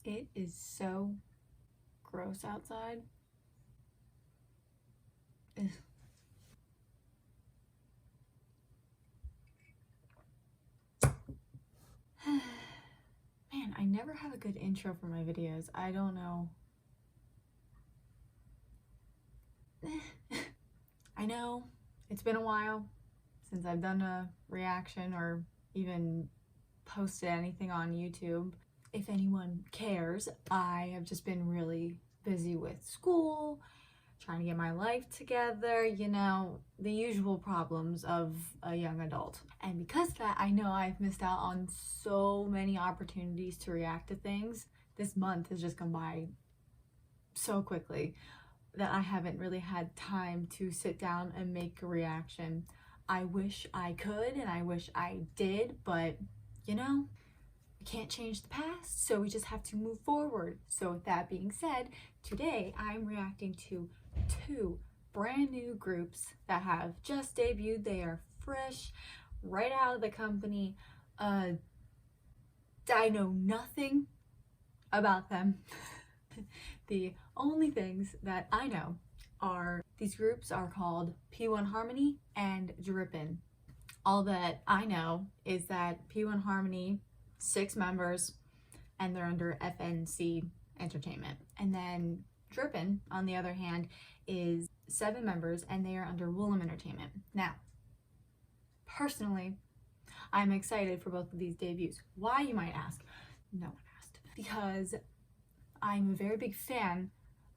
It is so gross outside. Ugh. Man, I never have a good intro for my videos. I don't know. I know it's been a while since I've done a reaction or even posted anything on YouTube. If anyone cares, I have just been really busy with school, trying to get my life together, you know, the usual problems of a young adult. And because of that, I know I've missed out on so many opportunities to react to things. This month has just gone by so quickly that I haven't really had time to sit down and make a reaction. I wish I could and I wish I did, but you know, we can't change the past, so we just have to move forward. So with that being said, today I'm reacting to two brand new groups that have just debuted. They are fresh, right out of the company. I know nothing about them. The only things that I know are these groups are called P1Harmony and DRIPPIN. All that I know is that P1Harmony, 6 members, and they're under FNC Entertainment. And then DRIPPIN, on the other hand, is 7 members and they are under Woolham Entertainment. Now, personally, I'm excited for both of these debuts. Why, you might ask? No one asked. Because I'm a very big fan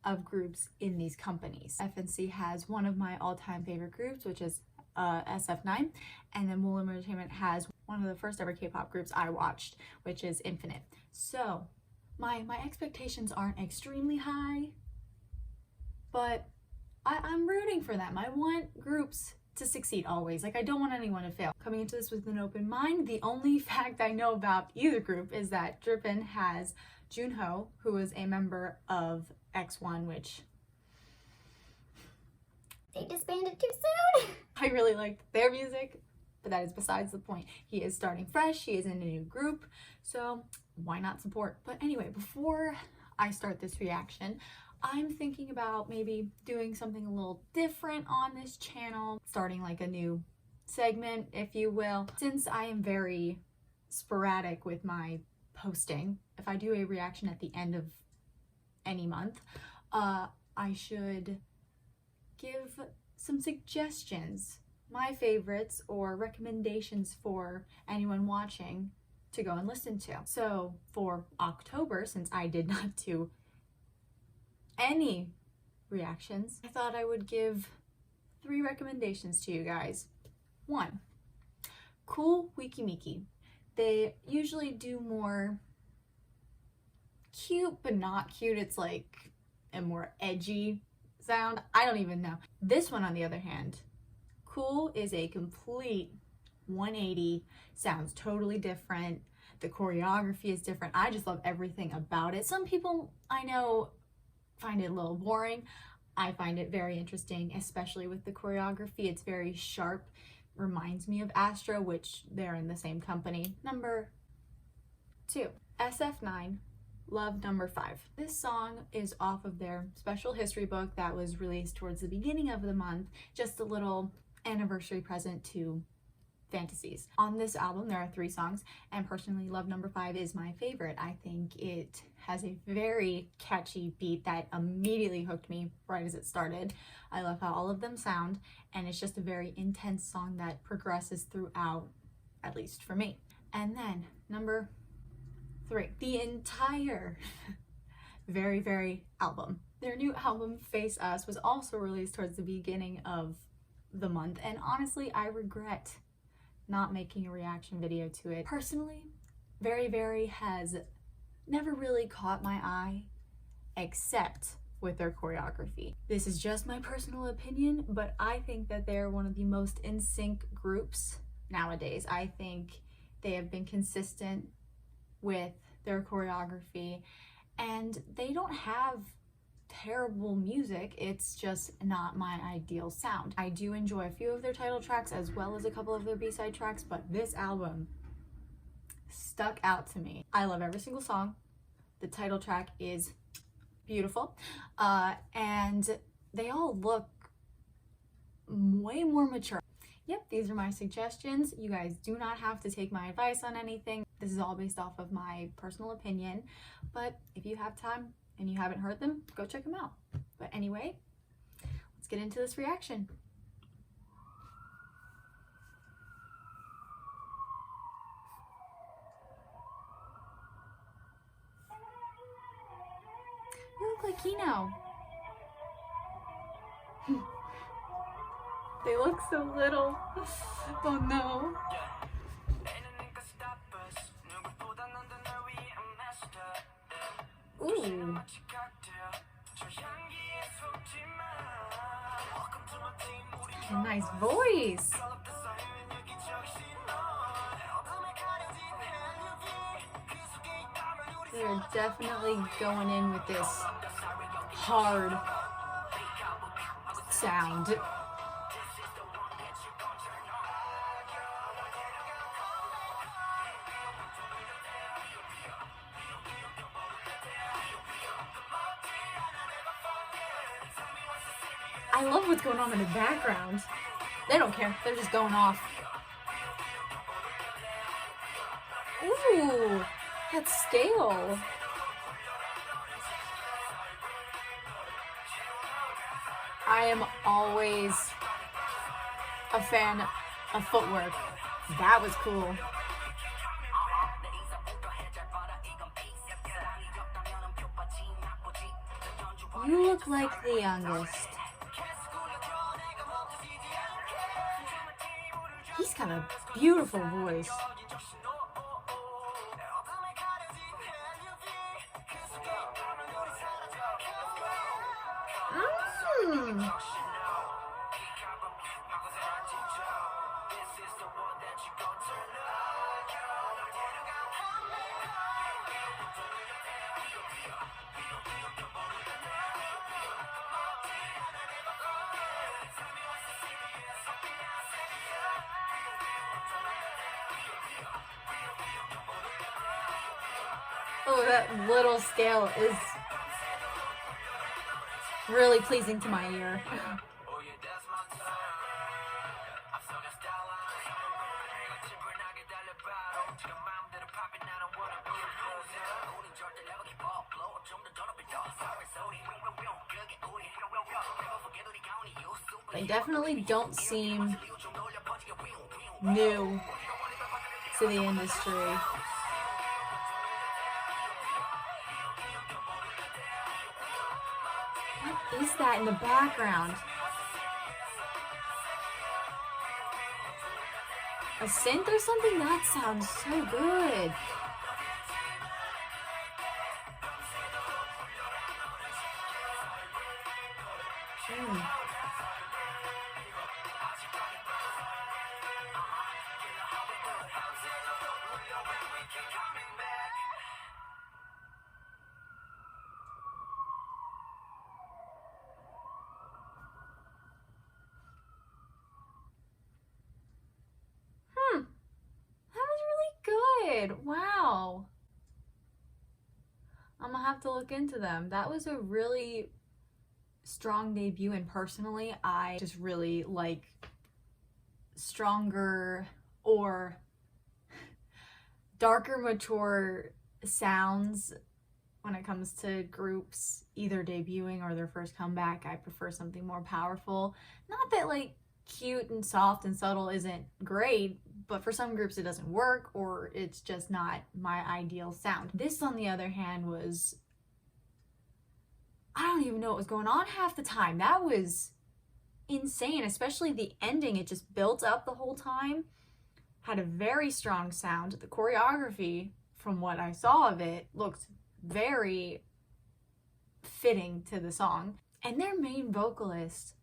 of groups in these companies. FNC has one of my all-time favorite groups, which is SF9, and then Woolham Entertainment has one of the first ever K-pop groups I watched, which is Infinite. So my expectations aren't extremely high, but I'm rooting for them. I want groups to succeed always. Like, I don't want anyone to fail. Coming into this with an open mind, the only fact I know about either group is that DRIPPIN has Junho, who is a member of X1, which they disbanded too soon. I really liked their music, but that is besides the point. He is starting fresh, he is in a new group, so why not support? But anyway, before I start this reaction, I'm thinking about maybe doing something a little different on this channel, starting like a new segment, if you will. Since I am very sporadic with my posting, if I do a reaction at the end of any month, I should give some suggestions, my favorites or recommendations for anyone watching to go and listen to. So for October, since I did not do any reactions, I thought I would give 3 recommendations to you guys. 1, Cool Wiki Miki. They usually do more cute but not cute. It's like a more edgy sound. I don't even know. This one, on the other hand, Cool is a complete 180, sounds totally different. The choreography is different. I just love everything about it. Some people I know find it a little boring. I find it very interesting, especially with the choreography. It's very sharp. Reminds me of Astra, which they're in the same company. Number 2, SF9, Love Number 5. This song is off of their special history book that was released towards the beginning of the month, just a little anniversary present to Fantasies. On this album, there are 3 songs, and personally, Love Number 5 is my favorite. I think it has a very catchy beat that immediately hooked me right as it started. I love how all of them sound, and it's just a very intense song that progresses throughout, at least for me. And then, number 3, the entire very album. Their new album, Face Us, was also released towards the beginning of the month, and honestly, I regret not making a reaction video to it. Personally, Very has never really caught my eye, except with their choreography. This is just my personal opinion, but I think that they're one of the most in sync groups nowadays. I think they have been consistent with their choreography, and they don't have terrible music. It's just not my ideal sound. I do enjoy a few of their title tracks as well as a couple of their B-side tracks, but this album stuck out to me. I love every single song. The title track is beautiful, and they all look way more mature. Yep, these are my suggestions. You guys do not have to take my advice on anything. This is all based off of my personal opinion, but if you have time and you haven't heard them, go check them out. But anyway, let's get into this reaction. You look like Kino. They look so little. Oh no. Ooh. A nice voice. They're definitely going in with this hard sound. I love what's going on in the background. They don't care. They're just going off. Ooh, that scale. I am always a fan of footwork. That was cool. You look like the youngest. He's got a beautiful voice. Oh, that little scale is really pleasing to my ear. They definitely don't seem new to the industry. What is that in the background? A synth or something? That sounds so good. Wow. I'm gonna have to look into them. That was a really strong debut, and personally, I just really like stronger or darker, mature sounds when it comes to groups either debuting or their first comeback. I prefer something more powerful. Not that like cute and soft and subtle isn't great, but for some groups it doesn't work, or it's just not my ideal sound. This, on the other hand, was, I don't even know what was going on half the time. That was insane, especially the ending. It just built up the whole time. Had a very strong sound. The choreography, from what I saw of it, looked very fitting to the song. And their main vocalist,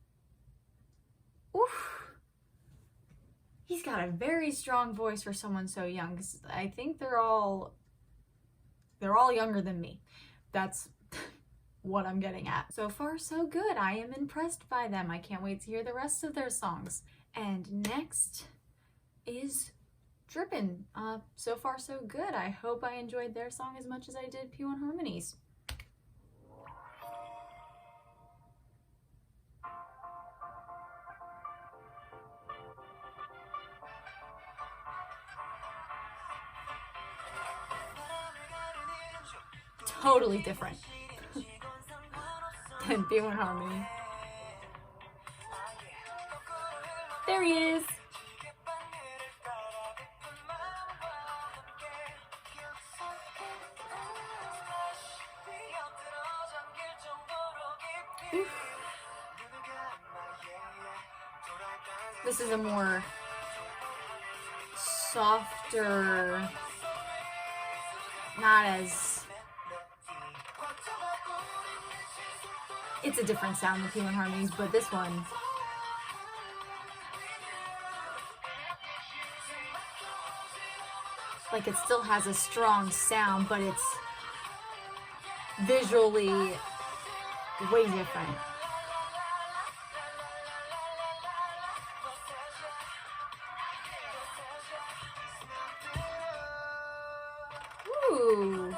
oof, he's got a very strong voice for someone so young. 'Cause I think they're all younger than me. That's what I'm getting at. So far, so good. I am impressed by them. I can't wait to hear the rest of their songs. And next is DRIPPIN. So far so good. I hope I enjoyed their song as much as I did P1Harmony's. Totally different than P1Harmony. There he is. This is a more softer, not as, it's a different sound than P1Harmony's, but this one, like, it still has a strong sound, but it's visually way different. Ooh.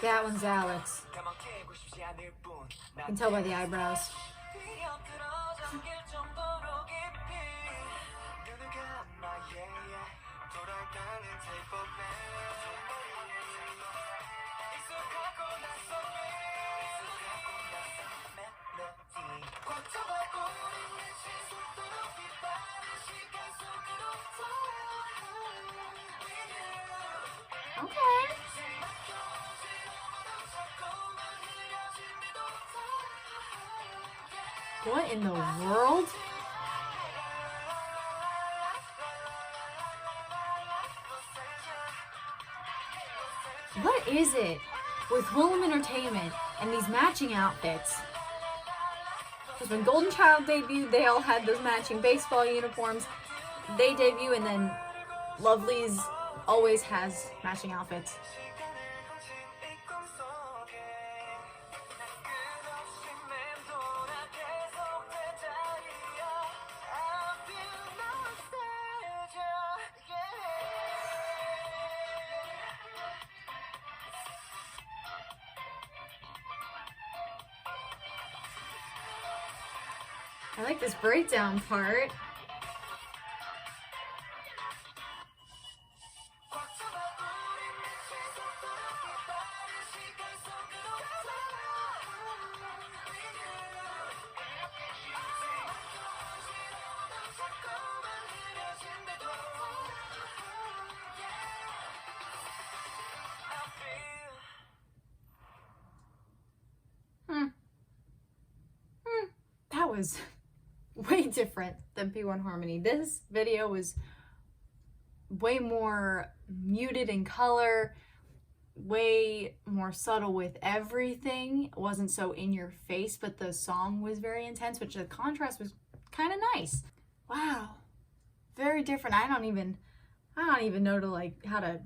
That one's Alex. You can tell by the eyebrows. Okay. What in the world? What is it with Willem Entertainment and these matching outfits? Because when Golden Child debuted, they all had those matching baseball uniforms. They debut, and then Lovelyz always has matching outfits. I like this breakdown part. That was way different than P1Harmony. This video was way more muted in color, way more subtle with everything. It wasn't so in your face, but the song was very intense, which the contrast was kind of nice. Wow, very different. I don't even know to like how to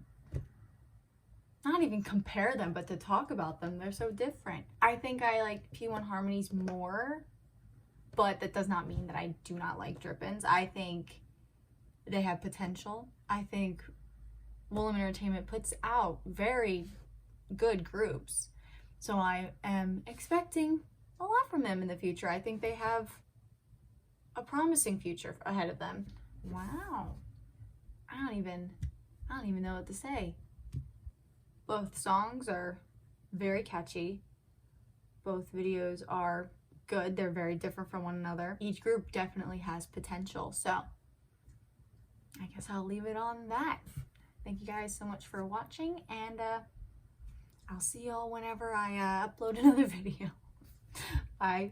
not even compare them, but to talk about them. They're so different. I think I like P1Harmony's more, but that does not mean that I do not like DRIPPIN's. I think they have potential. I think Willem Entertainment puts out very good groups. So I am expecting a lot from them in the future. I think they have a promising future ahead of them. Wow. I don't even know what to say. Both songs are very catchy. Both videos are good. They're very different from one another. Each group definitely has potential. So I guess I'll leave it on that. Thank you guys so much for watching, and I'll see y'all whenever I upload another video. Bye.